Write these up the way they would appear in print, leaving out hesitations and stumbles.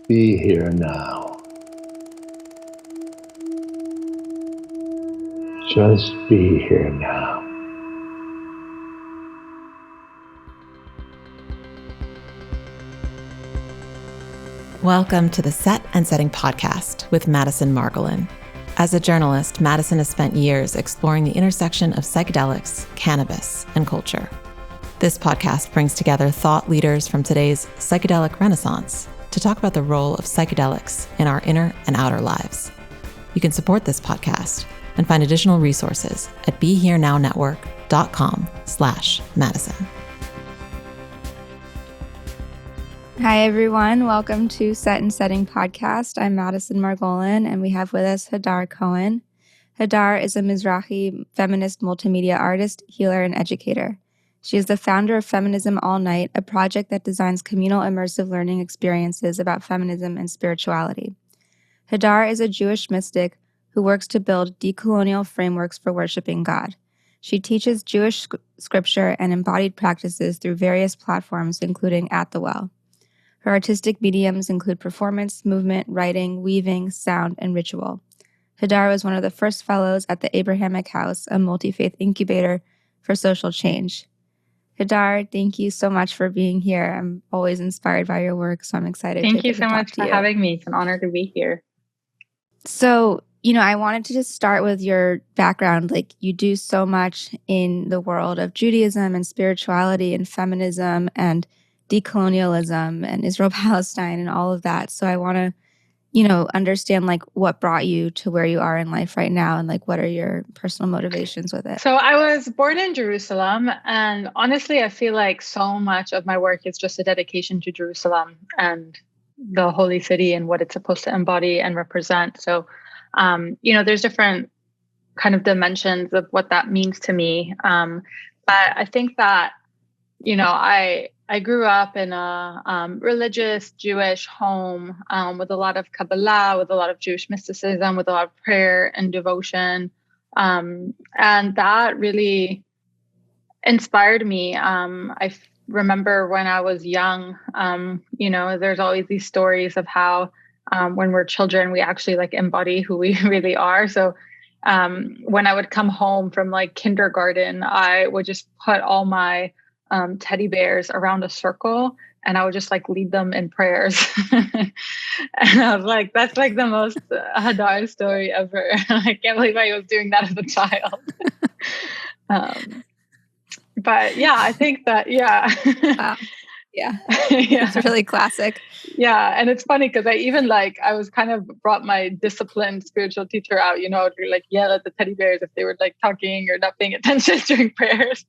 Be here now. Just be here now. Welcome to the Set and Setting podcast with Madison Margolin. As a journalist, Madison has spent years exploring the intersection of psychedelics, cannabis, and culture. This podcast brings together thought leaders from today's psychedelic renaissance to talk about the role of psychedelics in our inner and outer lives. You can support this podcast and find additional resources at BeHereNowNetwork.com/Madison. Hi, everyone. Welcome to Set and Setting podcast. I'm Madison Margolin, and we have with us Hadar Cohen. Hadar is a Mizrahi feminist multimedia artist, healer, and educator. She is the founder of Feminism All Night, a project that designs communal immersive learning experiences about feminism and spirituality. Hadar is a Jewish mystic who works to build decolonial frameworks for worshiping God. She teaches Jewish scripture and embodied practices through various platforms, including At the Well. Her artistic mediums include performance, movement, writing, weaving, sound, and ritual. Hadar was one of the first fellows at the Abrahamic House, a multi-faith incubator for social change. Hadar, thank you so much for being here. I'm always inspired by your work, so I'm excited Thank to you so much for having me. It's an honor to be here. So, I wanted to just start with your background. Like, you do so much in the world of Judaism and spirituality and feminism and decolonialism and Israel-Palestine and all of that. So I want to, understand like what brought you to where you are in life right now and like what are your personal motivations with it? So I was born in Jerusalem, and honestly, I feel like so much of my work is just a dedication to Jerusalem and the holy city and what it's supposed to embody and represent. So, there's different kind of dimensions of what that means to me. But I think that, I grew up in a religious Jewish home with a lot of Kabbalah, with a lot of Jewish mysticism, with a lot of prayer and devotion. And that really inspired me. I remember when I was young, there's always these stories of how when we're children, we actually like embody who we really are. So when I would come home from like kindergarten, I would just put all my teddy bears around a circle and I would just like lead them in prayers. And I was like, that's like the most Hadar story ever. I can't believe I was doing that as a child. But yeah, I think that, yeah. Wow. Yeah. It's really classic. Yeah. And it's funny because I was kind of brought my disciplined spiritual teacher out, to like yell at the teddy bears if they were like talking or not paying attention during prayers.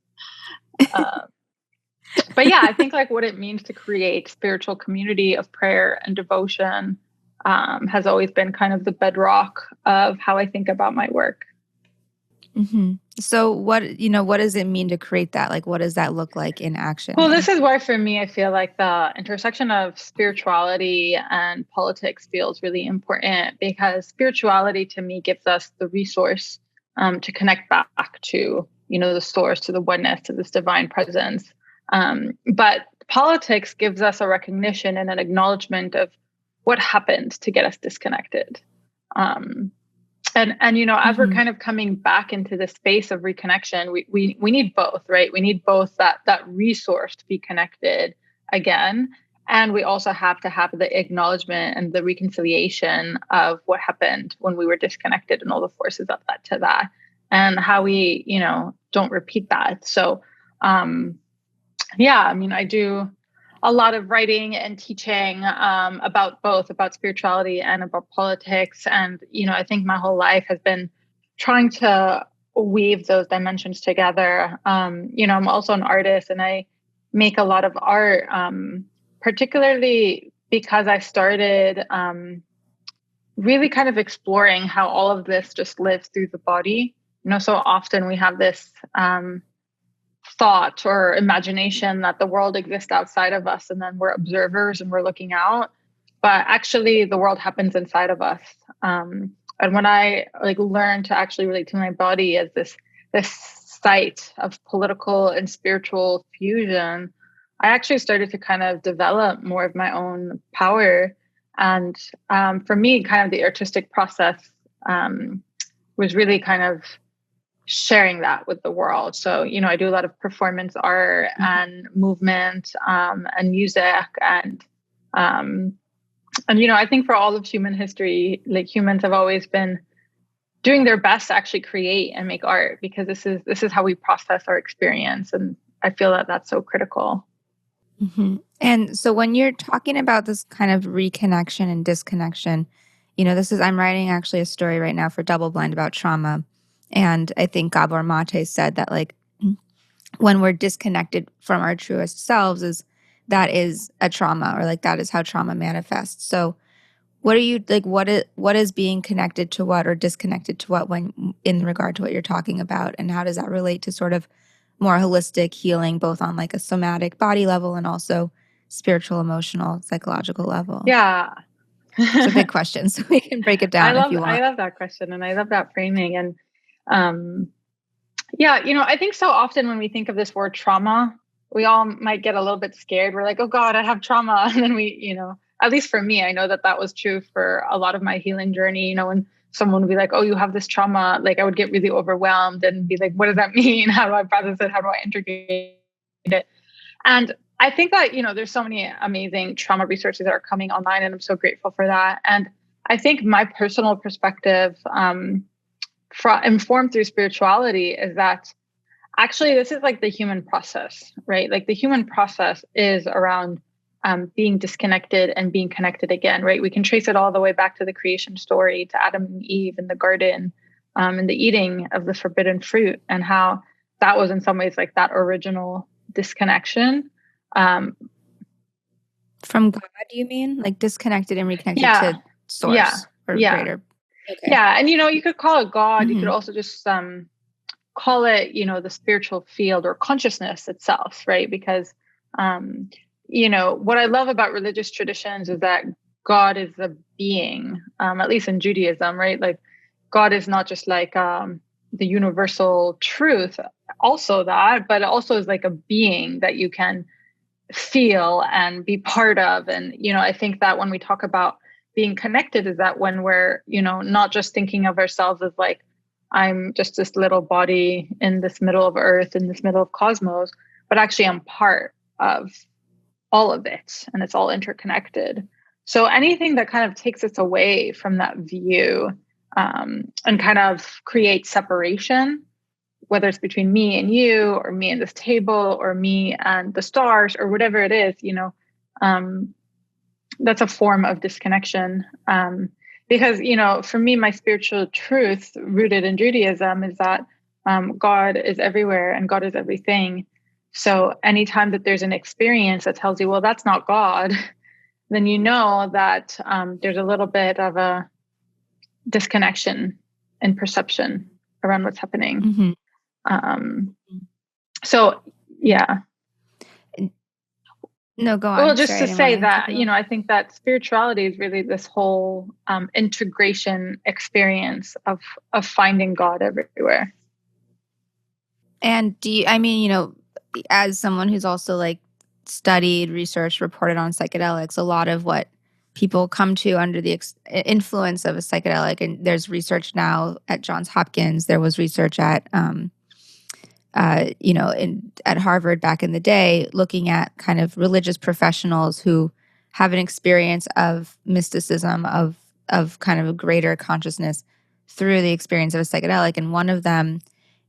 But yeah, I think like what it means to create spiritual community of prayer and devotion has always been kind of the bedrock of how I think about my work. Mm-hmm. So what does it mean to create that? Like, what does that look like in action? Well, this is where for me, I feel like the intersection of spirituality and politics feels really important because spirituality to me gives us the resource to connect back to, the source, to the oneness, to this divine presence. But politics gives us a recognition and an acknowledgement of what happened to get us disconnected. And as we're kind of coming back into the space of reconnection, we need both, right? We need both that resource to be connected again. And we also have to have the acknowledgement and the reconciliation of what happened when we were disconnected and all the forces that led to that and how we, don't repeat that. So, I do a lot of writing and teaching about spirituality and about politics. And, I think my whole life has been trying to weave those dimensions together. I'm also an artist and I make a lot of art, particularly because I started really kind of exploring how all of this just lives through the body. So often we have this thought or imagination that the world exists outside of us and then we're observers and we're looking out, but actually the world happens inside of us. And when I learned to actually relate to my body as this site of political and spiritual fusion, I actually started to kind of develop more of my own power And for me, kind of the artistic process was really kind of sharing that with the world. So, I do a lot of performance art and movement and music and I think for all of human history, like humans have always been doing their best to actually create and make art, because this is how we process our experience. And I feel that that's so critical. Mm-hmm. And so when you're talking about this kind of reconnection and disconnection, I'm writing actually a story right now for Double Blind about trauma. And I think Gabor Mate said that like when we're disconnected from our truest selves, that is a trauma, or like that is how trauma manifests. So what are you like, what is being connected to what or disconnected to what when in regard to what you're talking about? And how does that relate to sort of more holistic healing, both on like a somatic body level and also spiritual, emotional, psychological level? Yeah. It's a big question, so we can break it down if you want. I love that question, and I love that framing. And I think so often when we think of this word trauma, we all might get a little bit scared. We're like, oh God, I have trauma. And then we, at least for me, I know that was true for a lot of my healing journey. When someone would be like, oh, you have this trauma, like I would get really overwhelmed and be like, what does that mean? How do I process it? How do I integrate it? And I think that, there's so many amazing trauma resources that are coming online, and I'm so grateful for that. And I think my personal perspective, informed through spirituality, is that actually this is like the human process, right? Like the human process is around being disconnected and being connected again, right? We can trace it all the way back to the creation story, to Adam and Eve in the garden, and the eating of the forbidden fruit, and how that was in some ways like that original disconnection. From God, you mean? Like disconnected and reconnected to source or greater? Okay. Yeah. And, you could call it God. Mm-hmm. You could also just call it, the spiritual field or consciousness itself, right? Because, what I love about religious traditions is that God is a being, at least in Judaism, right? Like God is not just like the universal truth, also that, but it also is like a being that you can feel and be part of. And, I think that when we talk about being connected, is that when we're, not just thinking of ourselves as like, I'm just this little body in this middle of earth, in this middle of cosmos, but actually I'm part of all of it, and it's all interconnected. So anything that kind of takes us away from that view and kind of creates separation, whether it's between me and you, or me and this table, or me and the stars, or whatever it is, that's a form of disconnection. Because, for me, my spiritual truth rooted in Judaism is that God is everywhere and God is everything. So anytime that there's an experience that tells you, well, that's not God, then you know that there's a little bit of a disconnection in perception around what's happening. Mm-hmm. So, yeah. No, go on. Well, just to say that, I think that spirituality is really this whole integration experience of finding God everywhere. And as someone who's also like studied, researched, reported on psychedelics, a lot of what people come to under the influence of a psychedelic, and there's research now at Johns Hopkins, there was research at at Harvard back in the day, looking at kind of religious professionals who have an experience of mysticism, of kind of a greater consciousness through the experience of a psychedelic. And one of them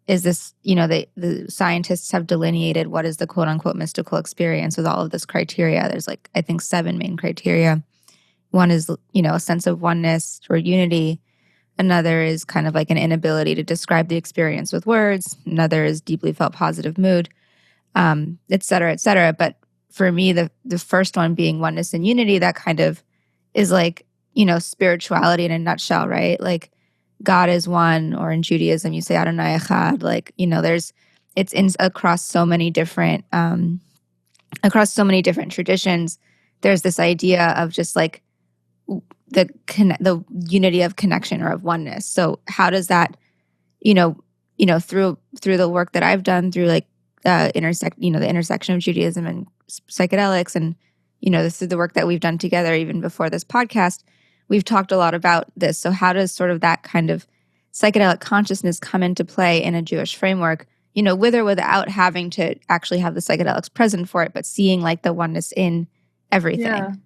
is this, the scientists have delineated what is the quote unquote mystical experience with all of this criteria. There's like, I think 7 main criteria. One is, a sense of oneness or unity. Another is kind of like an inability to describe the experience with words. Another is deeply felt positive mood, et cetera, et cetera. But for me, the first one being oneness and unity, that kind of is like, spirituality in a nutshell, right? Like God is one, or in Judaism, you say Adonai Echad. Like, it's across so many different traditions. There's this idea of just like the unity of connection or of oneness. So how does that, through the work that I've done through like the intersection of Judaism and psychedelics and this is the work that we've done together even before this podcast. We've talked a lot about this. So how does sort of that kind of psychedelic consciousness come into play in a Jewish framework, with or without having to actually have the psychedelics present for it, but seeing like the oneness in everything?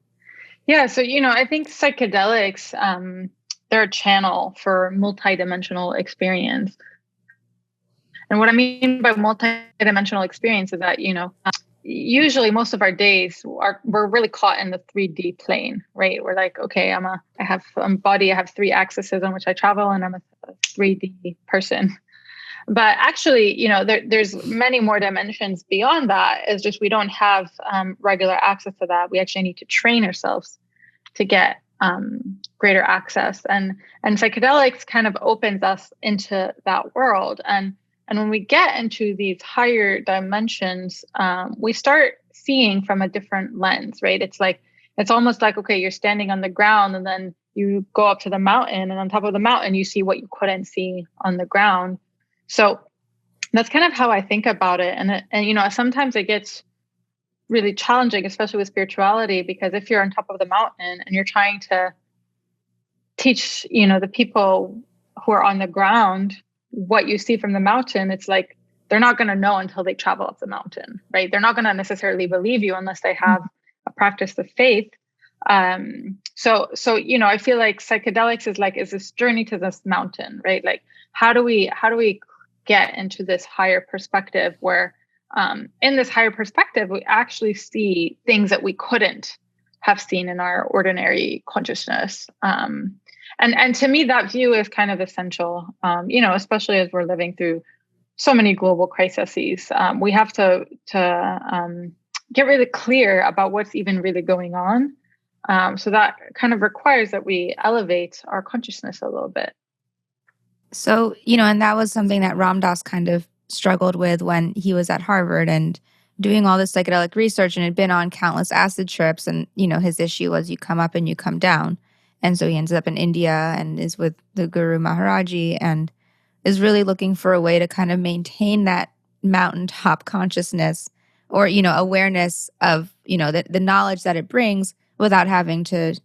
Yeah. So, I think psychedelics, they're a channel for multidimensional experience. And what I mean by multidimensional experience is that, usually most of our days we're really caught in the 3D plane, right? We're like, okay, I have a body, I have 3 axes on which I travel, and I'm a 3D person. But actually, there's many more dimensions beyond that. It's just we don't have regular access to that. We actually need to train ourselves to get greater access, and psychedelics kind of opens us into that world. And when we get into these higher dimensions, we start seeing from a different lens, right? It's almost like, okay, you're standing on the ground and then you go up to the mountain, and on top of the mountain, you see what you couldn't see on the ground. So that's kind of how I think about it. And sometimes it gets really challenging, especially with spirituality, because if you're on top of the mountain and you're trying to teach, the people who are on the ground what you see from the mountain, it's like they're not going to know until they travel up the mountain, right? They're not going to necessarily believe you unless they have a practice of faith. So I feel like psychedelics is this journey to this mountain, right? Like how do we get into this higher perspective where in this higher perspective we actually see things that we couldn't have seen in our ordinary consciousness. And to me, that view is kind of essential, especially as we're living through so many global crises. We have to get really clear about what's even really going on. So that kind of requires that we elevate our consciousness a little bit. So, and that was something that Ram Dass kind of struggled with when he was at Harvard and doing all this psychedelic research, and had been on countless acid trips. And, his issue was you come up and you come down. And so he ends up in India and is with the Guru Maharaji and is really looking for a way to kind of maintain that mountaintop consciousness or, awareness of, the knowledge that it brings without having to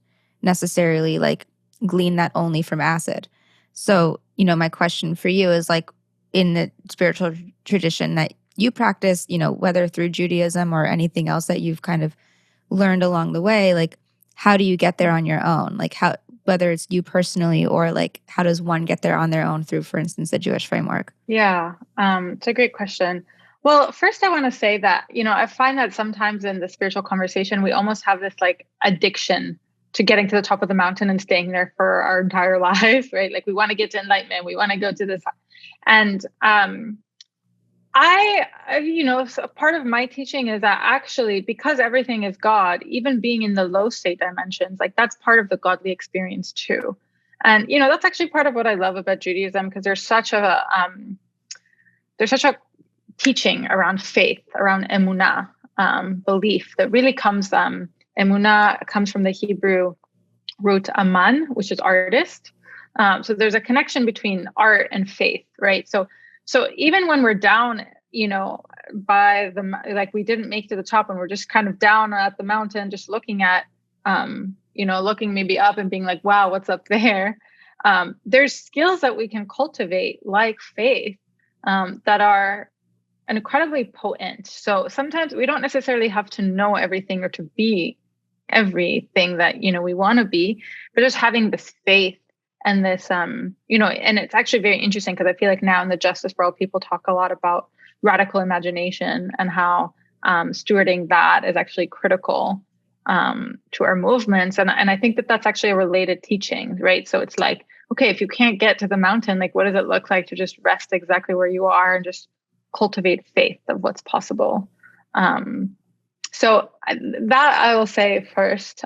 necessarily like glean that only from acid. So, my question for you is like in the spiritual tradition that you practice, whether through Judaism or anything else that you've kind of learned along the way, like how do you get there on your own? Like how, whether it's you personally or like how does one get there on their own through, for instance, the Jewish framework? Yeah, it's a great question. Well, first I want to say that, I find that sometimes in the spiritual conversation, we almost have this like addiction to getting to the top of the mountain and staying there for our entire lives, right? Like we want to get to enlightenment. We want to go to this. And so part of my teaching is that actually, because everything is God, even being in the low state dimensions, like that's part of the godly experience too. And, that's actually part of what I love about Judaism, because there's such a teaching around faith, around emunah, belief that really comes, emunah comes from the Hebrew root aman, which is artist. So there's a connection between art and faith, right? So even when we're down, by like we didn't make it to the top and we're just kind of down at the mountain, just looking at, looking maybe up and being like, wow, what's up there? There's skills that we can cultivate like faith that are incredibly potent. So sometimes we don't necessarily have to know everything or to be everything that, we want to be, but just having this faith and this, and it's actually very interesting because I feel like now in the justice world, people talk a lot about radical imagination and how stewarding that is actually critical to our movements. And I think that that's actually a related teaching, right? So it's like, okay, if you can't get to the mountain, like what does it look like to just rest exactly where you are and just cultivate faith of what's possible? So that I will say first.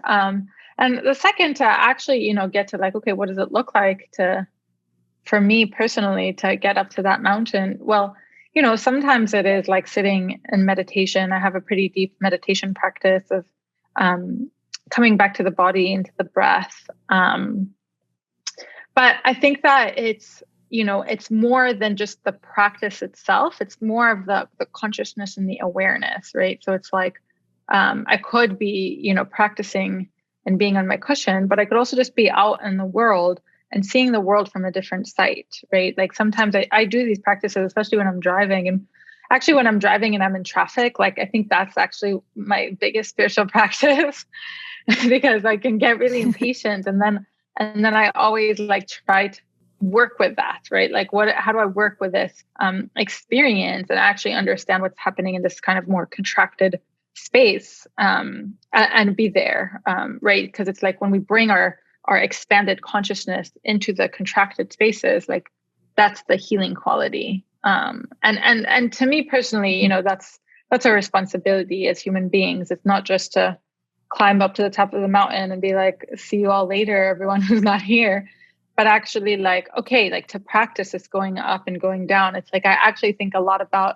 And the second, to actually, get to like, okay, what does it look like for me personally to get up to that mountain? Well, sometimes it is like sitting in meditation. I have a pretty deep meditation practice of coming back to the body, into the breath. But I think that it's more than just the practice itself. It's more of the consciousness and the awareness, right? So it's like, I could be, practicing and being on my cushion, but I could also just be out in the world and seeing the world from a different sight, right? Like sometimes I do these practices, especially when I'm driving. And actually, when I'm driving and I'm in traffic, like I think that's actually my biggest spiritual practice because I can get really impatient. And then I always like try to work with that, right? Like how do I work with this experience and actually understand what's happening in this kind of more contracted space, and be there, right? Because it's like when we bring our expanded consciousness into the contracted spaces, like that's the healing quality. And to me personally, that's a responsibility as human beings. It's not just to climb up to the top of the mountain and be like, see you all later, everyone who's not here. But actually like, okay, like to practice this going up and going down. It's like, I actually think a lot about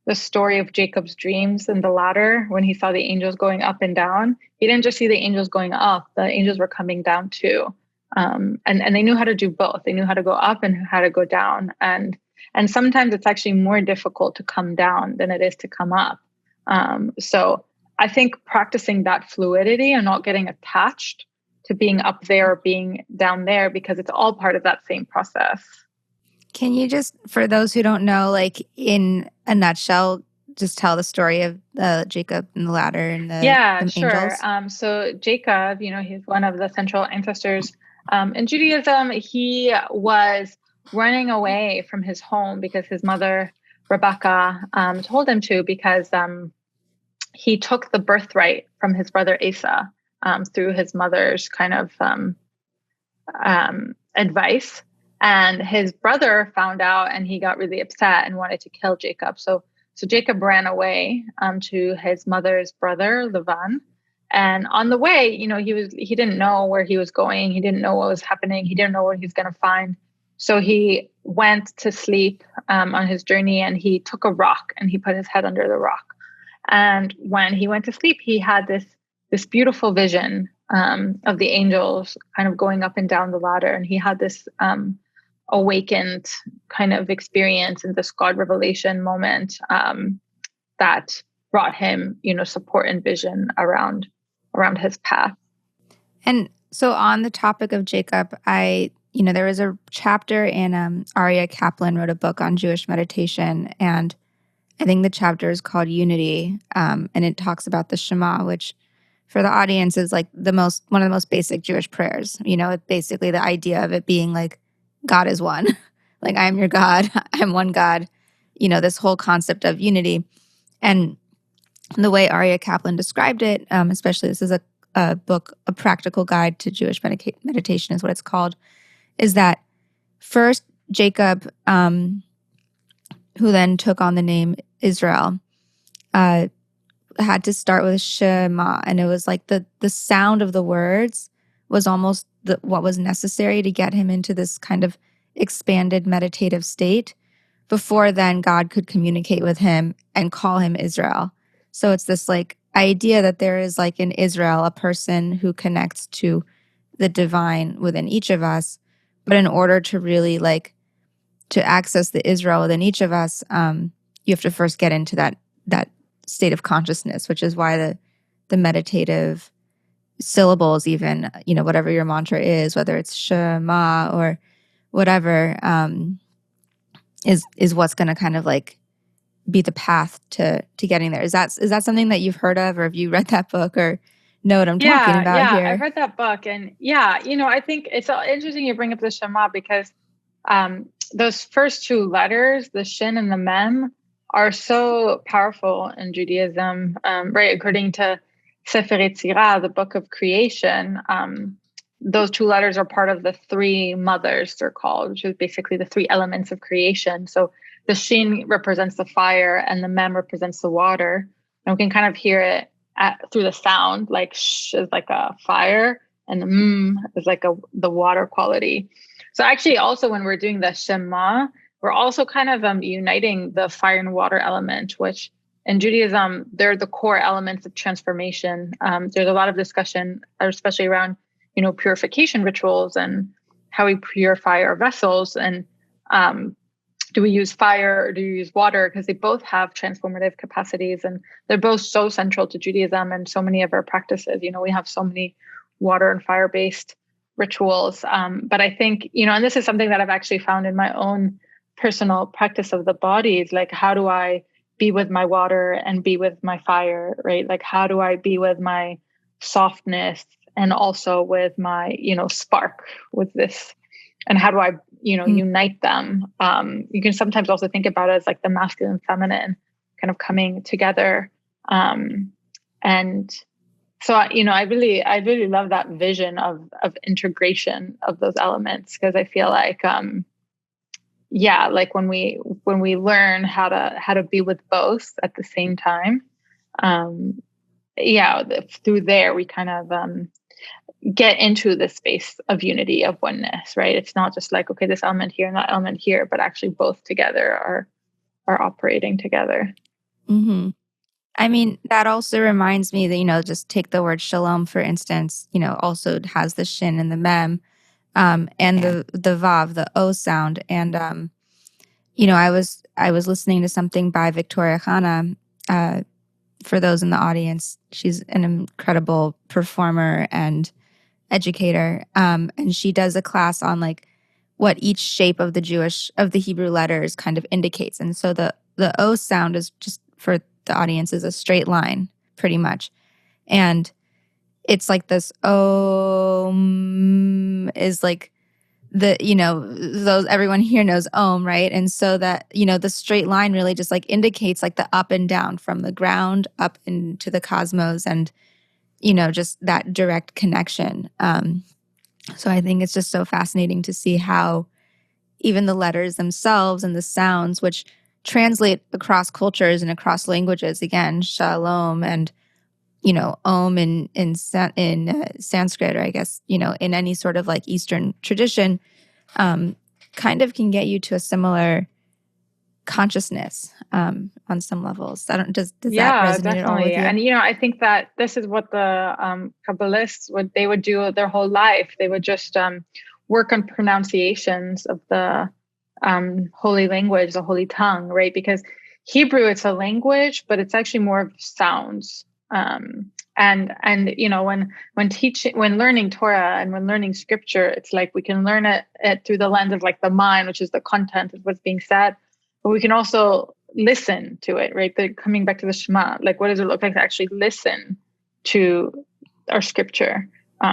the story of Jacob's dreams and the ladder when he saw the angels going up and down. He didn't just see the angels going up, the angels were coming down too. And they knew how to do both. They knew how to go up and how to go down. And sometimes it's actually more difficult to come down than it is to come up. So I think practicing that fluidity and not getting attached to being up there or being down there, because it's all part of that same process. Can you just, for those who don't know, like in a nutshell, just tell the story of Jacob and the ladder and the sure. angels? So Jacob, he's one of the central ancestors in Judaism. He was running away from his home because his mother, Rebecca, told him to, because he took the birthright from his brother Asa through his mother's kind of advice. And his brother found out and he got really upset and wanted to kill Jacob. So Jacob ran away to his mother's brother, Lavan. And on the way, he didn't know where he was going. He didn't know what was happening. He didn't know what he was going to find. So he went to sleep on his journey, and he took a rock and he put his head under the rock. And when he went to sleep, he had this beautiful vision of the angels kind of going up and down the ladder. And he had this awakened kind of experience in this God revelation moment that brought him, support and vision around his path. And so on the topic of Jacob, there was a chapter in Aria Kaplan wrote a book on Jewish meditation, and I think the chapter is called Unity, and it talks about the Shema, which for the audience is like one of the most basic Jewish prayers. It's basically the idea of it being like, God is one. Like, I am your God. I'm one God. This whole concept of unity. And the way Aria Kaplan described it, especially this is a book, A Practical Guide to Jewish Meditation is what it's called, is that first Jacob, who then took on the name Israel, had to start with Shema. And it was like the sound of the words was almost what was necessary to get him into this kind of expanded meditative state. Before then, God could communicate with him and call him Israel. So it's this like idea that there is like in Israel, a person who connects to the divine within each of us. But in order to really like to access the Israel within each of us, you have to first get into that state of consciousness, which is why the meditative syllables, even, whatever your mantra is, whether it's Shema or whatever, is what's going to kind of like be the path to getting there. Is that something that you've heard of, or have you read that book, or know what I'm talking about here? Yeah, I've read that book, and I think it's interesting you bring up the Shema, because those first two letters, the Shin and the Mem, are so powerful in Judaism, right? According to Sefer Yetzirah, the book of creation, those two letters are part of the three mothers, they're called, which is basically the three elements of creation. So the Shin represents the fire and the Mem represents the water. And we can kind of hear it through the sound, like sh is like a fire and the is like the water quality. So actually also when we're doing the Shema, we're also kind of uniting the fire and water element, which in Judaism, they're the core elements of transformation. There's a lot of discussion, especially around, purification rituals and how we purify our vessels. And do we use fire or do you use water? Because they both have transformative capacities, and they're both so central to Judaism and so many of our practices. We have so many water and fire based rituals. But I think, and this is something that I've actually found in my own personal practice of the body, is like, how do I be with my water and be with my fire, right? Like, how do I be with my softness and also with my, spark with this? And how do I, unite them? You can sometimes also think about it as like the masculine, feminine kind of coming together. And so, I really love that vision of integration of those elements, because I feel like, like when we learn how to be with both at the same time, through there we kind of get into the space of unity, of oneness, right? It's not just like, okay, this element here and that element here, but actually both together are operating together. Mm-hmm. I mean, that also reminds me that, just take the word shalom, for instance, also has the shin and the mem, and the vav, the o sound. And, I was listening to something by Victoria Khanna. For those in the audience, she's an incredible performer and educator. And she does a class on like what each shape of the Hebrew letters kind of indicates. And so the O sound is, just for the audience, is a straight line pretty much. And it's like this Om is like those, everyone here knows Om, right? And so that, the straight line really just like indicates like the up and down from the ground up into the cosmos, and, just that direct connection. So I think it's just so fascinating to see how even the letters themselves and the sounds, which translate across cultures and across languages, again, shalom and, om in Sanskrit, or I guess, in any sort of like Eastern tradition, kind of can get you to a similar consciousness on some levels. Does that resonate at all with you? And I think that this is what the Kabbalists would do their whole life. They would just work on pronunciations of the holy language, the holy tongue, right? Because Hebrew, it's a language, but it's actually more of sounds. And when learning Torah and when learning scripture, it's like we can learn it through the lens of like the mind, which is the content of what's being said, but we can also listen to it, right? Coming back to the Shema, like what does it look like to actually listen to our scripture,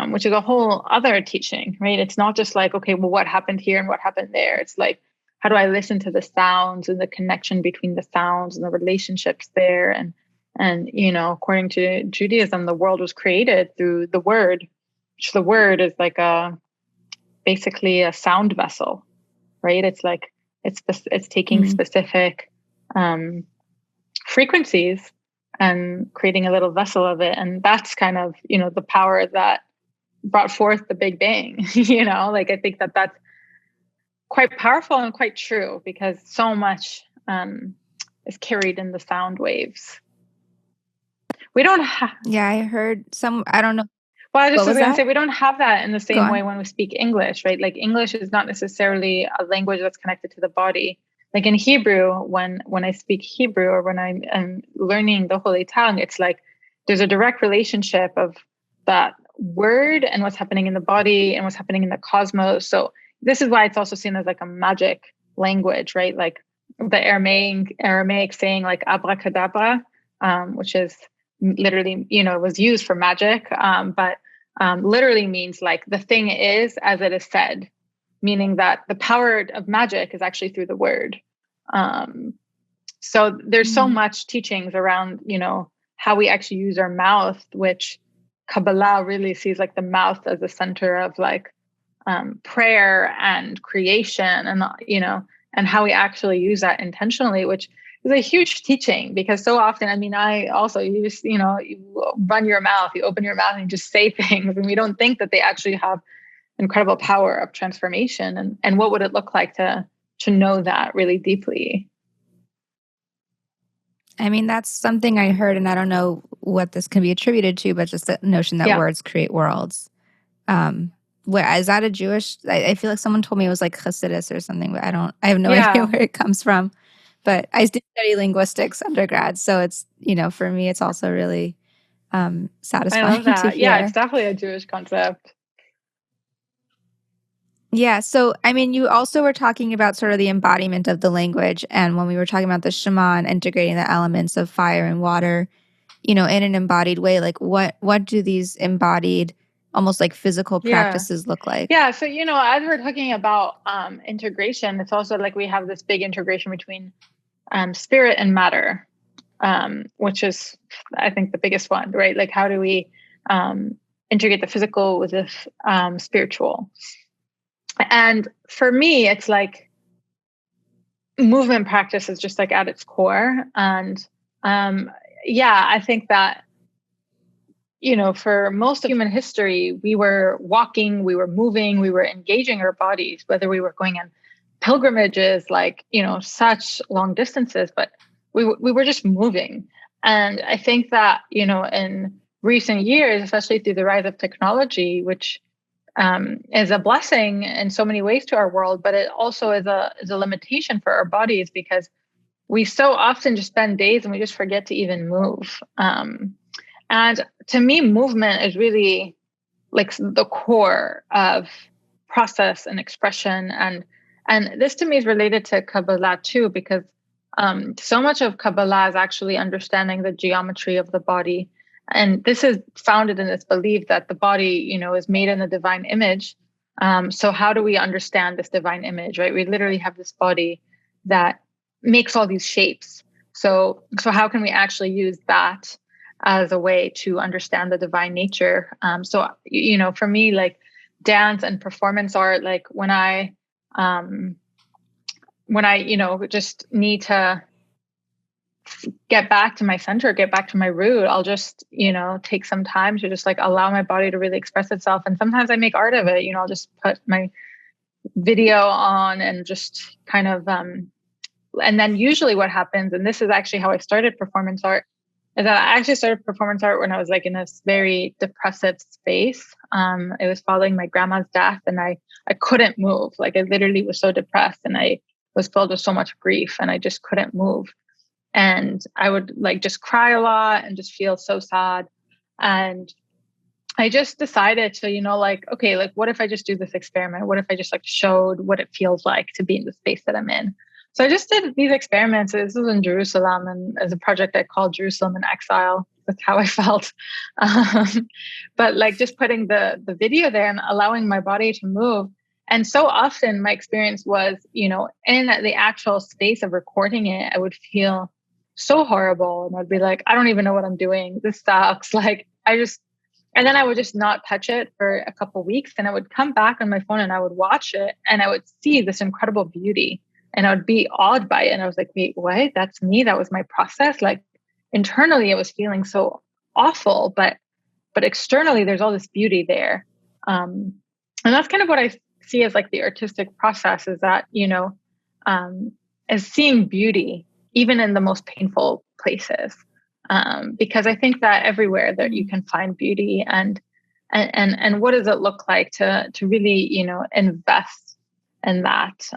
which is a whole other teaching, right? It's not just like, okay, well, what happened here and what happened there? It's like, how do I listen to the sounds and the connection between the sounds and the relationships there? And according to Judaism, the world was created through the word, which the word is like basically a sound vessel, right? It's like, it's taking specific frequencies and creating a little vessel of it. And that's kind of, the power that brought forth the Big Bang, like I think that that's quite powerful and quite true, because so much is carried in the sound waves. We don't have. Yeah, I heard I don't know. Well, I just was going to say, we don't have that in the same way when we speak English, right? Like English is not necessarily a language that's connected to the body. Like in Hebrew, when I speak Hebrew or when I'm learning the Holy Tongue, it's like there's a direct relationship of that word and what's happening in the body and what's happening in the cosmos. So this is why it's also seen as like a magic language, right? Like the Aramaic saying like abracadabra, which is literally, was used for magic, but literally means like the thing is as it is said, meaning that the power of magic is actually through the word. So there's so much teachings around, how we actually use our mouth, which Kabbalah really sees like the mouth as the center of like prayer and creation, and and how we actually use that intentionally, which is a huge teaching, because so often, I also use, you run your mouth, you open your mouth and you just say things, and we don't think that they actually have incredible power of transformation. And what would it look like to know that really deeply? That's something I heard, and I don't know what this can be attributed to, but just the notion that words create worlds. where is that a Jewish? I feel like someone told me it was like Hasidus or something, but I have no idea Yeah, where it comes from. But I did study linguistics undergrad, so it's, for me, it's also really I satisfying love to that. Yeah, it's hear. definitely a Jewish concept. Yeah. So, I mean, you also were talking about sort of the embodiment of the language. And when we were talking about the Shema and integrating the elements of fire and water, in an embodied way, like what do these embodied, almost like physical Yeah. practices look like? Yeah. So, as we're talking about integration, it's also like we have this big integration between spirit and matter, which is, I think, the biggest one, right? Like, how do we integrate the physical with the spiritual? And for me, it's like movement practice is just like at its core. And I think that, for most of human history, we were walking, we were moving, we were engaging our bodies, whether we were going on pilgrimages, like, such long distances, but we were just moving. And I think that, in recent years, especially through the rise of technology, which is a blessing in so many ways to our world, but it also is a limitation for our bodies because we so often just spend days and we just forget to even move. And to me, movement is really like the core of process and expression. And this to me is related to Kabbalah too, because so much of Kabbalah is actually understanding the geometry of the body. And this is founded in this belief that the body, is made in the divine image. So how do we understand this divine image, right? We literally have this body that makes all these shapes. So how can we actually use that as a way to understand the divine nature? So for me, like dance and performance art, like when I just need to get back to my center, get back to my root, I'll just, take some time to just like allow my body to really express itself. And sometimes I make art of it, I'll just put my video on and just kind of, and then usually what happens, and this is actually how I started performance art, is that I actually started performance art when I was like in this very depressive space. It was following my grandma's death and I couldn't move. Like I literally was so depressed and I was filled with so much grief and I just couldn't move. And I would like just cry a lot and just feel so sad. And I just decided to, like, okay, like what if I just do this experiment? What if I just like showed what it feels like to be in the space that I'm in? So I just did these experiments. This was in Jerusalem, and as a project I called Jerusalem in Exile. That's how I felt. But like just putting the video there and allowing my body to move. And so often my experience was, in the actual space of recording it, I would feel so horrible. And I'd be like, I don't even know what I'm doing. This sucks. Like and then I would just not touch it for a couple of weeks. And I would come back on my phone and I would watch it and I would see this incredible beauty. And I would be awed by it. And I was like, wait, what? That's me. That was my process. Like internally, I was feeling so awful, but externally, there's all this beauty there. And that's kind of what I see as like the artistic process is that, is seeing beauty, even in the most painful places. Because I think that everywhere that you can find beauty and what does it look like to really, invest in that.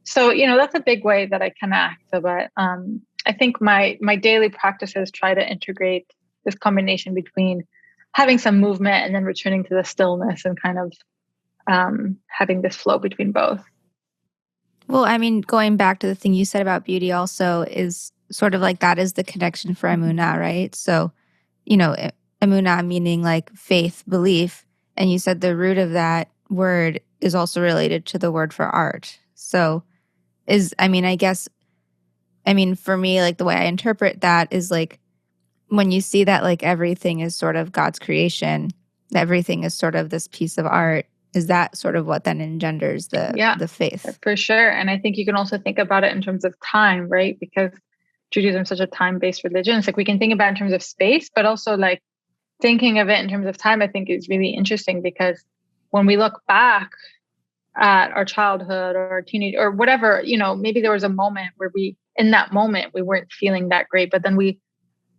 So, that's a big way that I connect. But I think my daily practices try to integrate this combination between having some movement and then returning to the stillness and kind of having this flow between both. Well, I mean, going back to the thing you said about beauty also is sort of like that is the connection for emunah, right? So, emunah meaning like faith, belief. And you said the root of that word is also related to the word for art. So for me, like the way I interpret that is like when you see that like everything is sort of God's creation, everything is sort of this piece of art, is that sort of what then engenders the faith? For sure. And I think you can also think about it in terms of time, right? Because Judaism is such a time-based religion. It's like we can think about it in terms of space, but also like thinking of it in terms of time, I think is really interesting because when we look back at our childhood or our teenage or whatever, maybe there was a moment where in that moment, we weren't feeling that great, but then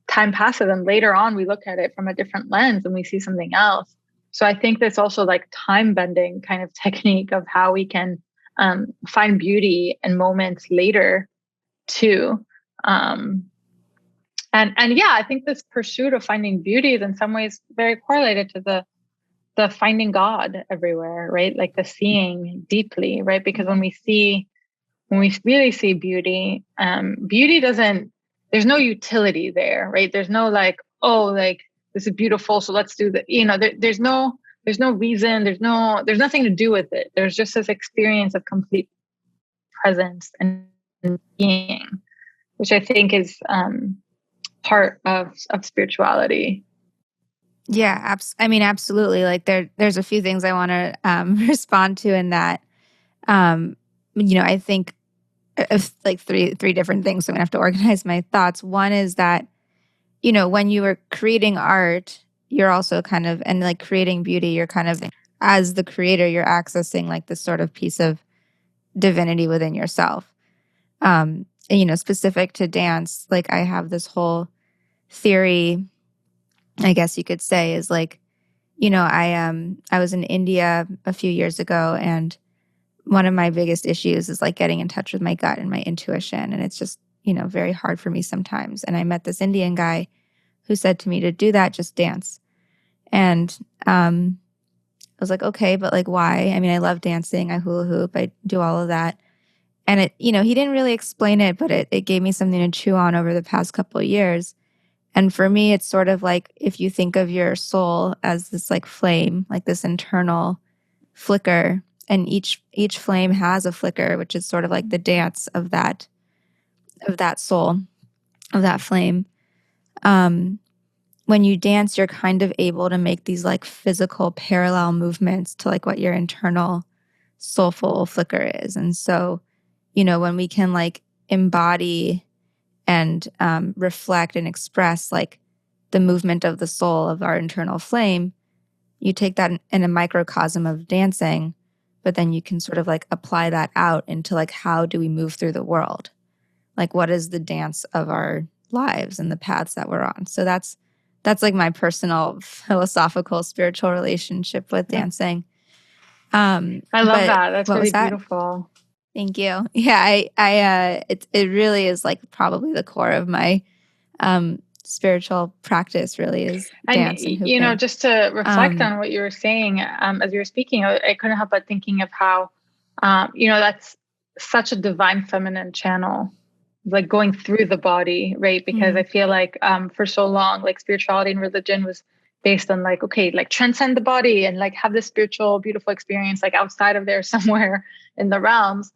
time passes and later on we look at it from a different lens and we see something else. So I think that's also like time bending kind of technique of how we can find beauty in moments later too. And yeah, I think this pursuit of finding beauty is in some ways very correlated to the finding God everywhere, right? Like the seeing deeply, right? Because when we really see beauty, beauty doesn't, there's no utility there, right? There's no like, oh, like this is beautiful, so let's do the, there's no reason, there's nothing to do with it. There's just this experience of complete presence and being, which I think is part of spirituality. Yeah, I mean, absolutely. Like there's a few things I want to respond to in that. I think like three different things. So I'm gonna have to organize my thoughts. One is that, when you are creating art, you're also kind of, and like creating beauty, you're kind of, as the creator, you're accessing like this sort of piece of divinity within yourself. And, specific to dance, like I have this whole theory, I guess you could say, is like, I was in India a few years ago, and one of my biggest issues is like getting in touch with my gut and my intuition. And it's just, very hard for me sometimes. And I met this Indian guy who said to me, to do that, just dance. And I was like, okay, but like, why? I mean, I love dancing. I hula hoop. I do all of that. And it, he didn't really explain it, but it gave me something to chew on over the past couple of years. And for me, it's sort of like if you think of your soul as this like flame, like this internal flicker, and each flame has a flicker, which is sort of like the dance of that soul, of that flame. When you dance, you're kind of able to make these like physical parallel movements to like what your internal soulful flicker is. And so, when we can like embody and reflect and express like the movement of the soul of our internal flame, you take that in a microcosm of dancing, but then you can sort of like apply that out into like, how do we move through the world? Like, what is the dance of our lives and the paths that we're on? So that's like my personal philosophical spiritual relationship with dancing. I love that. That's really beautiful. Thank you. Yeah, it really is like probably the core of my spiritual practice. Really is dance and hooping. Just to reflect on what you were saying as you were speaking, I couldn't help but thinking of how, that's such a divine feminine channel, like going through the body, right? Because I feel like for so long, like spirituality and religion was based on like, okay, like transcend the body and like have this spiritual, beautiful experience like outside of there somewhere in the realms.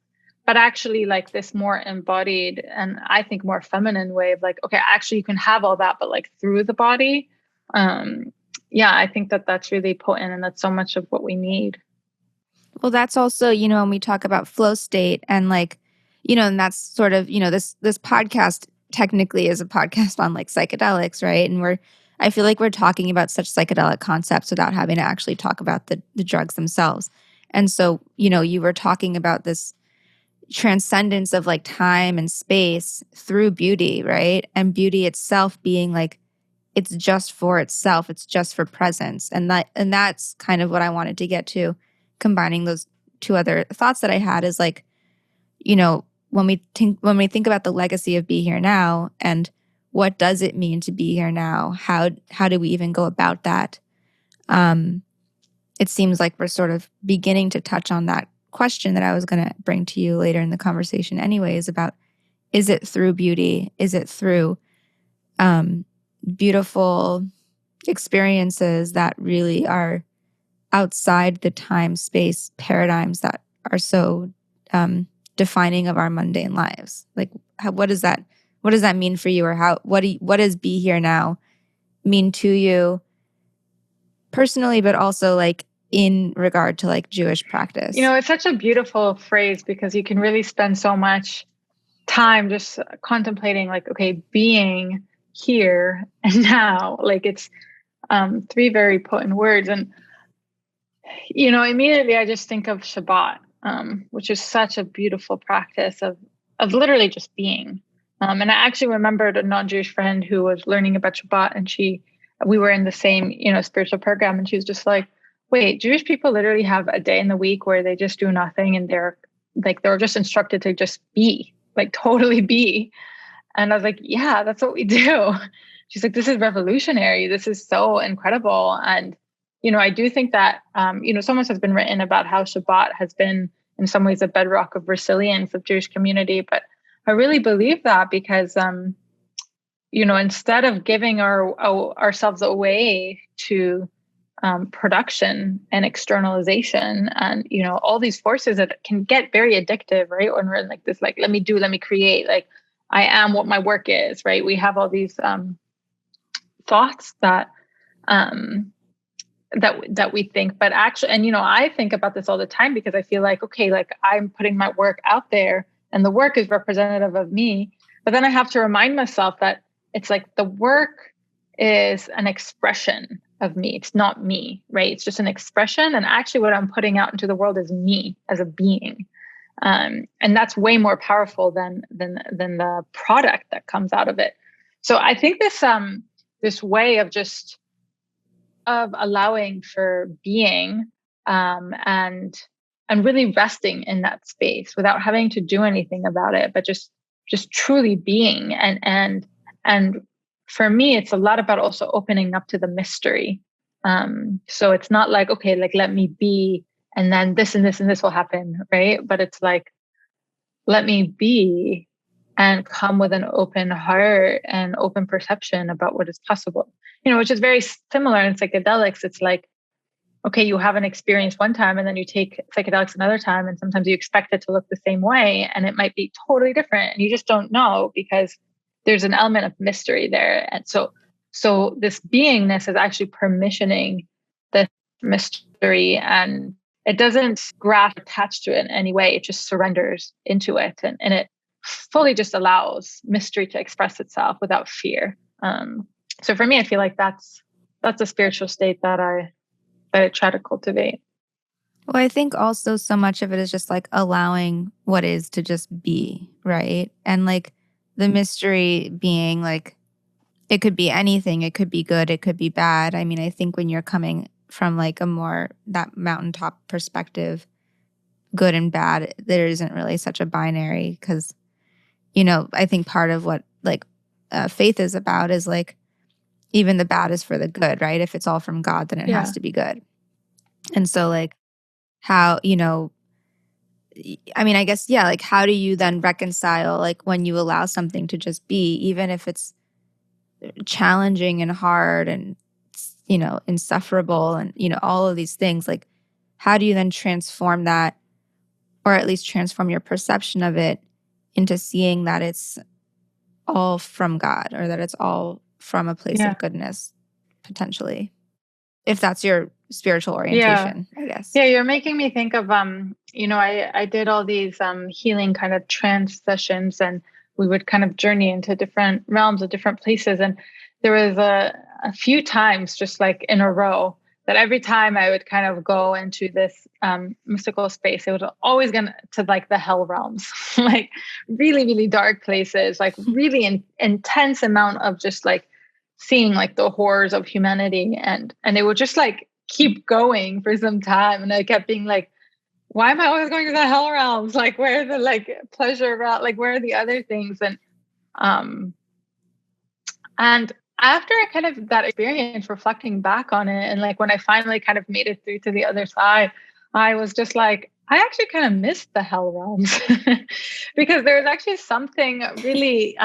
But actually like this more embodied and I think more feminine way of like, okay, actually you can have all that, but like through the body. I think that's really potent and that's so much of what we need. Well, that's also, when we talk about flow state and like, and that's sort of, this podcast technically is a podcast on like psychedelics, right? And I feel like we're talking about such psychedelic concepts without having to actually talk about the drugs themselves. And so, you were talking about this transcendence of like time and space through beauty, right? And beauty itself being like, it's just for itself, it's just for presence. And that's kind of what I wanted to get to, combining those two other thoughts that I had is like, when we think about the legacy of Be Here Now and what does it mean to be here now, how do we even go about that? It seems like we're sort of beginning to touch on that question that I was going to bring to you later in the conversation anyways, about is it through beauty? Is it through beautiful experiences that really are outside the time-space paradigms that are so defining of our mundane lives? Like, what does that mean for you, or what does Be Here Now mean to you personally, but also like in regard to like Jewish practice? It's such a beautiful phrase because you can really spend so much time just contemplating like, okay, being here and now, like it's three very potent words. And, immediately I just think of Shabbat, which is such a beautiful practice of literally just being. And I actually remembered a non-Jewish friend who was learning about Shabbat, and we were in the same, spiritual program, and she was just like, wait, Jewish people literally have a day in the week where they just do nothing, and they're just instructed to just be, like totally be. And I was like, yeah, that's what we do. She's like, this is revolutionary. This is so incredible. And, I do think that, so much has been written about how Shabbat has been in some ways a bedrock of resilience of Jewish community. But I really believe that because, instead of giving ourselves away to production and externalization and, all these forces that can get very addictive, right? When we're in like this, like, let me create, like, I am what my work is, right? We have all these thoughts that we think, but actually, and I think about this all the time because I feel like, okay, like I'm putting my work out there and the work is representative of me, but then I have to remind myself that it's like the work is an expression of me. It's not me, right? It's just an expression. And actually what I'm putting out into the world is me as a being. And that's way more powerful than the product that comes out of it. So I think this way of just of allowing for being and really resting in that space without having to do anything about it, but just truly being and for me, it's a lot about also opening up to the mystery. So it's not like, okay, like let me be, and then this and this and this will happen, right? But it's like, let me be and come with an open heart and open perception about what is possible, which is very similar in psychedelics. It's like, okay, you have an experience one time and then you take psychedelics another time, and sometimes you expect it to look the same way and it might be totally different, and you just don't know because there's an element of mystery there. And so this beingness is actually permissioning the mystery, and it doesn't grasp attached to it in any way. It just surrenders into it, and it fully just allows mystery to express itself without fear. So for me, I feel like that's a spiritual state that I try to cultivate. Well, I think also so much of it is just like allowing what is to just be, right? And like the mystery being like, it could be anything. It could be good. It could be bad. I mean, I think when you're coming from like a more that mountaintop perspective, good and bad, there isn't really such a binary because, I think part of what like faith is about is like, even the bad is for the good, right? If it's all from God, then it has to be good. And so like how, I mean, I guess, yeah, like how do you then reconcile like when you allow something to just be, even if it's challenging and hard and, insufferable and, all of these things, like how do you then transform that, or at least transform your perception of it into seeing that it's all from God, or that it's all from a place of goodness, potentially, if that's your spiritual orientation, I guess. Yeah, you're making me think of, I did all these healing kind of trance sessions, and we would kind of journey into different realms of different places. And there was a few times just like in a row that every time I would kind of go into this mystical space, it was always going to like the hell realms, like really, really dark places, like really intense amount of just like seeing like the horrors of humanity. And it would just like keep going for some time. And I kept being like, why am I always going to the hell realms? Like, where are the like pleasure realm? Like, where are the other things? And after I kind of that experience, reflecting back on it, and like when I finally kind of made it through to the other side, I was just like, I actually kind of missed the hell realms because there was actually something really,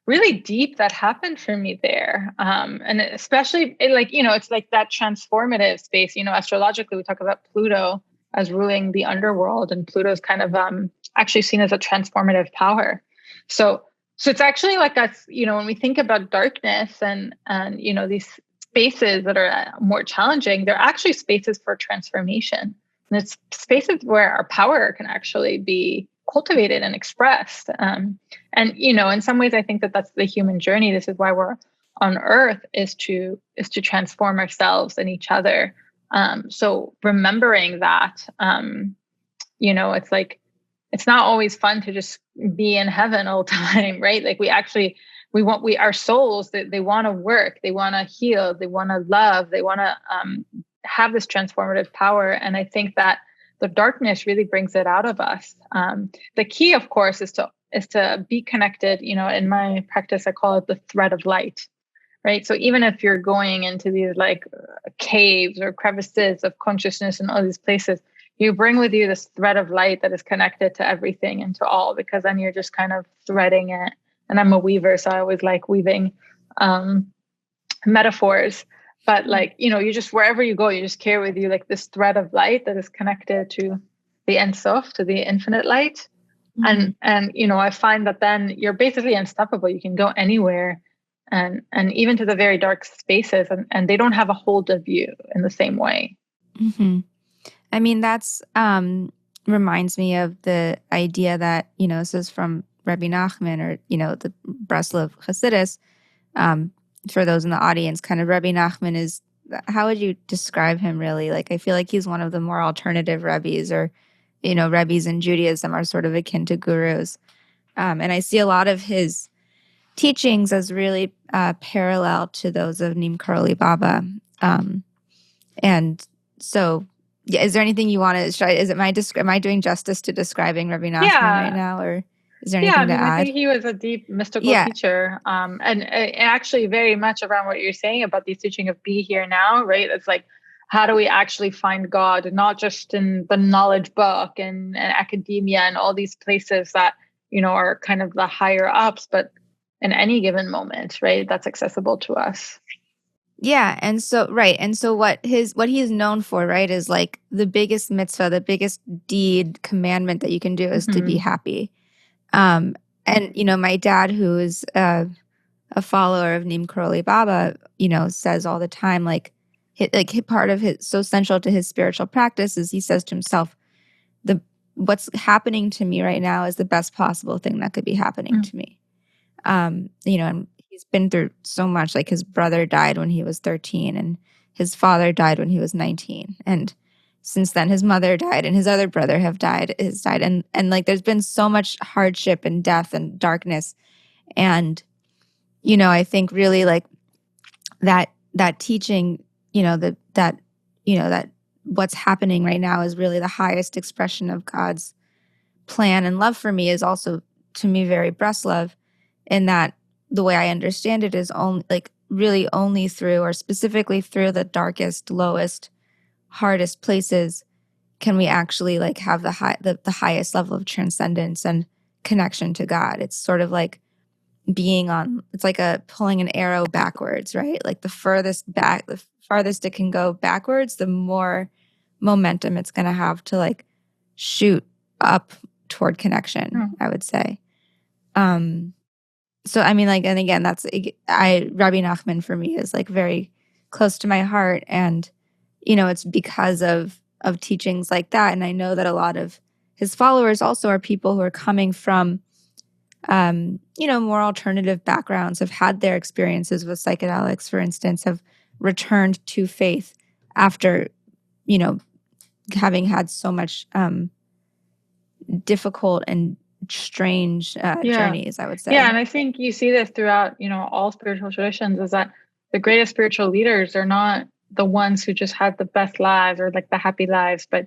really deep that happened for me there. And especially it's like that transformative space, astrologically, we talk about Pluto as ruling the underworld, and Pluto is kind of actually seen as a transformative power. So it's actually like us, when we think about darkness and these spaces that are more challenging, they're actually spaces for transformation. And it's spaces where our power can actually be cultivated and expressed. And, in some ways, I think that that's the human journey. This is why we're on Earth, is to transform ourselves and each other. So remembering that, it's like, it's not always fun to just be in heaven all the time, right? Like we our souls, they want to work, they want to heal, they want to love, they want to have this transformative power. And I think that the darkness really brings it out of us. The key, of course, is to be connected. In my practice, I call it the thread of light, right? So even if you're going into these like caves or crevices of consciousness and all these places, you bring with you this thread of light that is connected to everything and to all, because then you're just kind of threading it. And I'm a weaver, so I always like weaving metaphors. But like, you just, wherever you go, you just carry with you like this thread of light that is connected to the Ein Sof, to the infinite light. Mm-hmm. And I find that then you're basically unstoppable. You can go anywhere and even to the very dark spaces, and they don't have a hold of you in the same way. Mm-hmm. I mean, that's reminds me of the idea that, this is from Rabbi Nachman, or, the Breslov Hasidus. For those in the audience, kind of Rabbi Nachman is, how would you describe him really? Like, I feel like he's one of the more alternative rabbis, or, rabbis in Judaism are sort of akin to gurus. And I see a lot of his teachings as really parallel to those of Neem Karoli Baba. And so, yeah, is there anything you want to try? Am I doing justice to describing Rabbi Nachman right now, or is there anything to add? I think he was a deep mystical teacher, and actually very much around what you're saying about these teaching of be here now, right? It's like, how do we actually find God, not just in the knowledge book and academia and all these places that, are kind of the higher ups, but in any given moment, right? That's accessible to us. Yeah. And so, right. And so what he is known for, right, is like the biggest mitzvah, the biggest deed, commandment that you can do is to be happy. And, my dad, who is a follower of Neem Karoli Baba, says all the time, like part of his, so central to his spiritual practice is he says to himself, what's happening to me right now is the best possible thing that could be happening to me. And he's been through so much. Like, his brother died when he was 13, and his father died when he was 19. And since then, his mother died, and his other brother has died. And like, there's been so much hardship and death and darkness. And, I think really like that teaching, that what's happening right now is really the highest expression of God's plan and love for me, is also, to me, very Breslov, in that the way I understand it is only through, or specifically through, the darkest, lowest, hardest places can we actually like have the highest level of transcendence and connection to God. It's sort of like it's like pulling an arrow backwards, right? Like the farthest it can go backwards, the more momentum it's going to have to like shoot up toward connection, I would say. So, I mean, like, and again, Rabbi Nachman for me is like very close to my heart. And, it's because of teachings like that. And I know that a lot of his followers also are people who are coming from, more alternative backgrounds, have had their experiences with psychedelics, for instance, have returned to faith after, having had so much difficult and strange journeys, I would say. Yeah, and I think you see this throughout, all spiritual traditions, is that the greatest spiritual leaders are not the ones who just had the best lives or like the happy lives, but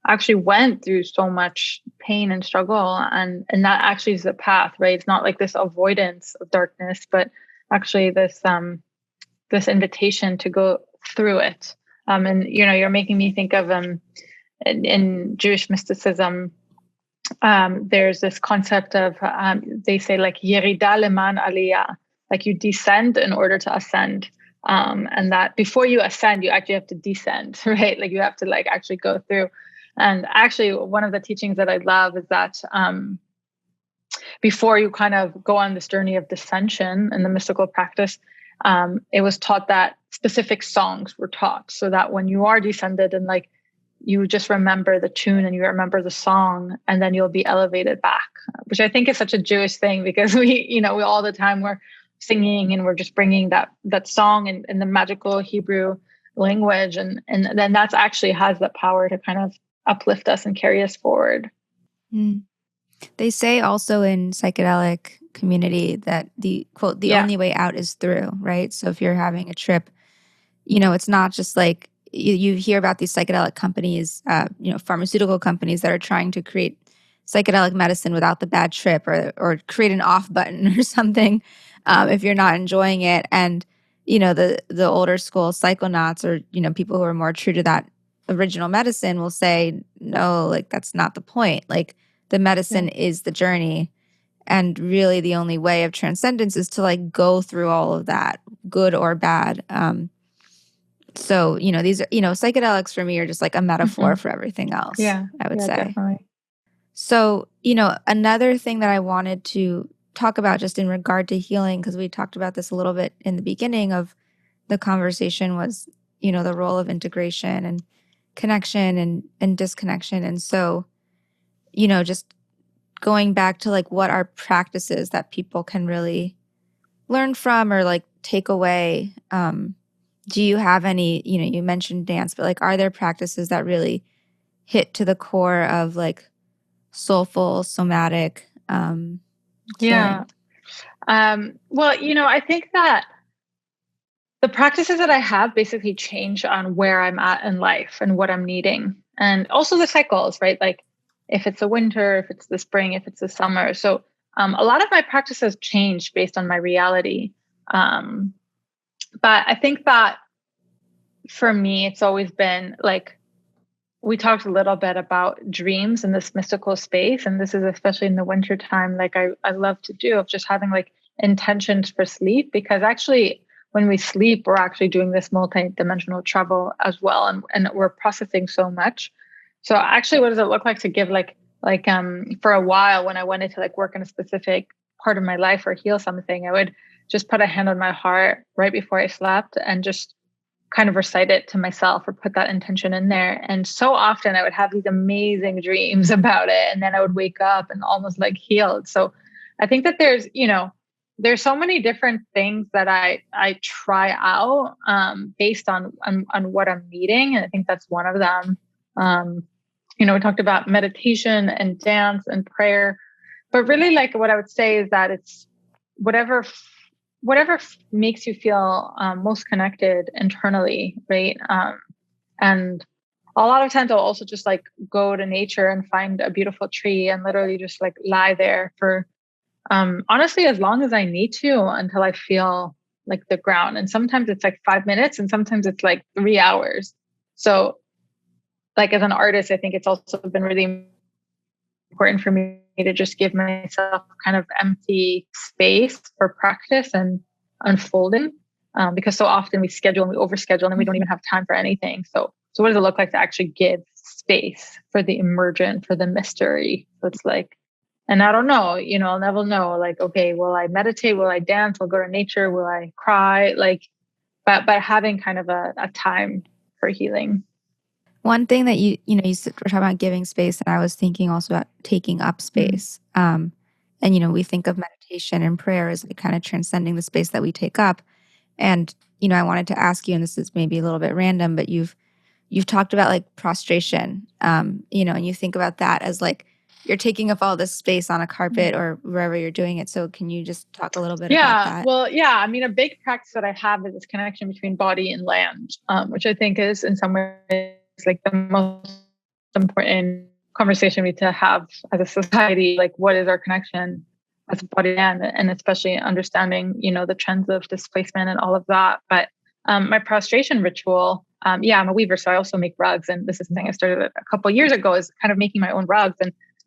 actually went through so much pain and struggle, and that actually is the path, right? It's not like this avoidance of darkness, but actually this invitation to go through it. And you're making me think of in Jewish mysticism, there's this concept of they say like yerida leman aliyah, like you descend in order to ascend, and that before you ascend you actually have to descend, right? Like you have to like actually go through. And actually one of the teachings that I love is that before you kind of go on this journey of descension in the mystical practice, it was taught that specific songs were taught, so that when you are descended and like you just remember the tune and you remember the song, and then you'll be elevated back, which I think is such a Jewish thing, because we all the time we're singing and we're just bringing that song in the magical Hebrew language. And then that's actually has the power to kind of uplift us and carry us forward. Mm. They say also in psychedelic community that the quote, the only way out is through, right? So if you're having a trip, it's not just like you hear about these psychedelic companies, pharmaceutical companies that are trying to create psychedelic medicine without the bad trip or create an off button or something if you're not enjoying it. And, the older school psychonauts or, people who are more true to that original medicine will say, no, like that's not the point. Like the medicine is the journey. And really the only way of transcendence is to like go through all of that, good or bad. So, these are, psychedelics for me are just like a metaphor for everything else, I would say. Definitely. So, another thing that I wanted to talk about just in regard to healing, because we talked about this a little bit in the beginning of the conversation was, the role of integration and connection and disconnection. And so, just going back to like what are practices that people can really learn from or like take away. Do you have any, you mentioned dance, but like, are there practices that really hit to the core of like soulful, somatic healing? Well, I think that the practices that I have basically change on where I'm at in life and what I'm needing. And also the cycles, right? Like if it's a winter, if it's the spring, if it's the summer. So a lot of my practices change based on my reality. But I think that for me, it's always been like, we talked a little bit about dreams in this mystical space. And this is especially in the winter time, like I love to do of just having like intentions for sleep, because actually when we sleep, we're actually doing this multi-dimensional travel as well. And we're processing so much. So actually, what does it look like to give for a while when I wanted to like work in a specific part of my life or heal something, I would just put a hand on my heart right before I slept and just kind of recite it to myself or put that intention in there. And so often I would have these amazing dreams about it. And then I would wake up and almost like healed. So I think that there's so many different things that I try out based on what I'm needing. And I think that's one of them. We talked about meditation and dance and prayer, but really like what I would say is that it's whatever makes you feel most connected internally, right? And a lot of times I'll also just like go to nature and find a beautiful tree and literally just like lie there for honestly as long as I need to until I feel like the ground. And sometimes it's like 5 minutes and sometimes it's like 3 hours. So like as an artist, I think it's also been really important for me to just give myself kind of empty space for practice and unfolding, because so often we schedule and we overschedule and we don't even have time for anything. So what does it look like to actually give space for the emergent, for the mystery? So it's like, and I don't know, I'll never know. Like, okay, will I meditate? Will I dance? Will I go to nature? Will I cry? Like, but having kind of a time for healing. One thing that you were talking about giving space, and I was thinking also about taking up space. And we think of meditation and prayer as like kind of transcending the space that we take up. And I wanted to ask you, and this is maybe a little bit random, but you've talked about like prostration, and you think about that as like you're taking up all this space on a carpet or wherever you're doing it. So can you just talk a little bit about that? Well, yeah. I mean, a big practice that I have is this connection between body and land, which I think is in some ways like the most important conversation we need to have as a society. Like, what is our connection as a body and especially understanding, the trends of displacement and all of that. But my prostration ritual, I'm a weaver, so I also make rugs. And this is something I started a couple of years ago, is kind of making my own rugs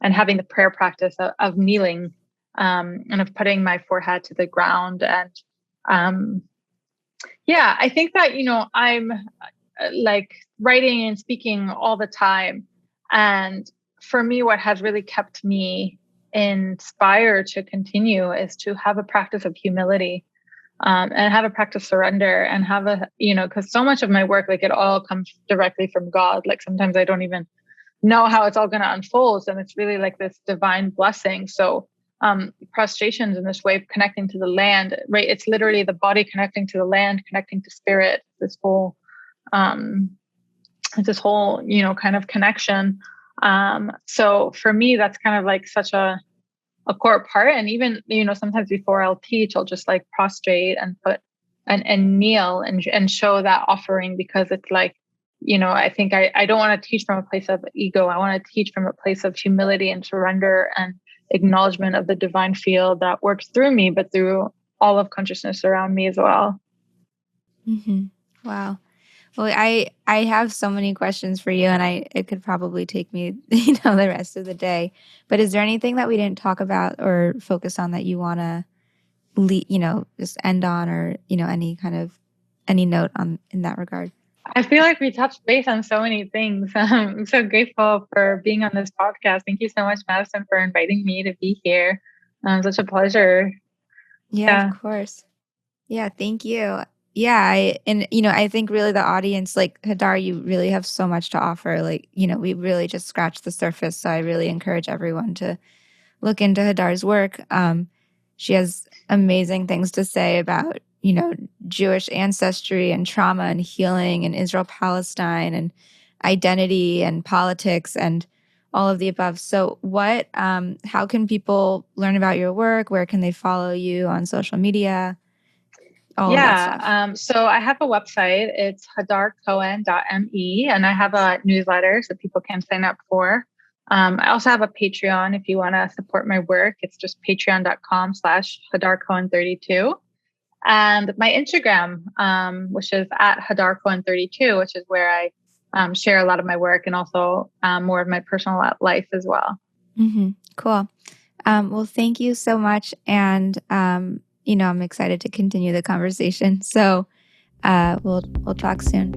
and having the prayer practice of kneeling and of putting my forehead to the ground. And I think that, I'm like writing and speaking all the time. And for me, what has really kept me inspired to continue is to have a practice of humility and have a practice of surrender and have because so much of my work, like it all comes directly from God. Like sometimes I don't even know how it's all going to unfold. And it's really like this divine blessing. So prostrations in this way of connecting to the land, right? It's literally the body connecting to the land, connecting to spirit, this whole kind of connection. So for me, that's kind of like such a core part. And even, sometimes before I'll teach, I'll just like prostrate and put and kneel and show that offering, because it's like, I think I don't want to teach from a place of ego. I want to teach from a place of humility and surrender and acknowledgement of the divine field that works through me, but through all of consciousness around me as well. Mm-hmm. Wow. Well, I have so many questions for you, and it could probably take me, the rest of the day. But is there anything that we didn't talk about or focus on that you want to, just end on, or any note in that regard? I feel like we touched base on so many things. I'm so grateful for being on this podcast. Thank you so much, Madison, for inviting me to be here. Such a pleasure. Yeah, of course. Yeah, thank you. Yeah, I think really the audience, like Hadar, you really have so much to offer. Like, we really just scratched the surface. So I really encourage everyone to look into Hadar's work. She has amazing things to say about, Jewish ancestry and trauma and healing and Israel-Palestine and identity and politics and all of the above. So how can people learn about your work? Where can they follow you on social media? All of that stuff. So I have a website. It's hadarcohen.me, and I have a newsletter so people can sign up for. I also have a Patreon if you want to support my work. It's just patreon.com/HadarCohen32. And my Instagram, which is at HadarCohen32, which is where I share a lot of my work and also more of my personal life as well. Mm-hmm. Cool. Well, thank you so much. And, I'm excited to continue the conversation. So we'll talk soon.